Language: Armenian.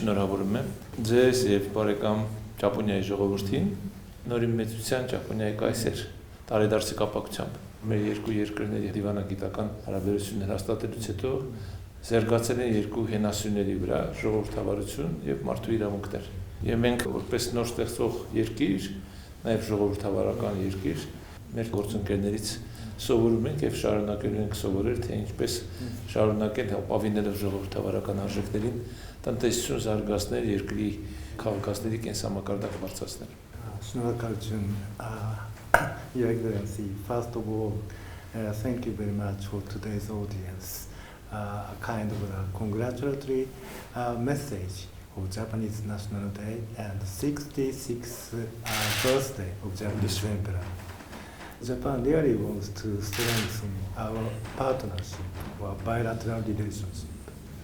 շնորհավորում եմ ձեզ եւ բարեկամ Ճապոնիայի ժողովրդին նորին մեծության Ճապոնիայի կայսեր տարեդարձի կապակցությամբ մեր երկու երկրների դիվանագիտական հարաբերություններ հաստատելուց հետո զարգացել են երկու հենասյուների վրա ժողովրդավարություն եւ մարդու իրավունքներ։ Եվ մենք որպես նոր ստեղծող երկիր, նաեւ ժողովրդավարական երկիր, մեր գործընկերներից սովորում ենք եւ շարունակելու ենք սովորել, թե ինչպես շարունակել ապավինելով ժողովրդավարական արժեքներին տնտեսություն զարգացնել, երկրի քաղաքացիների կենսամակարդակը բարձրացնել։ Շնորհակալություն, Your Excellency. First of all, thank you very much for today's audience. A kind of a congratulatory message of Japanese National Day and 66th birthday of Japanese Emperor. Japan really wants to strengthen our partnership or bilateral relations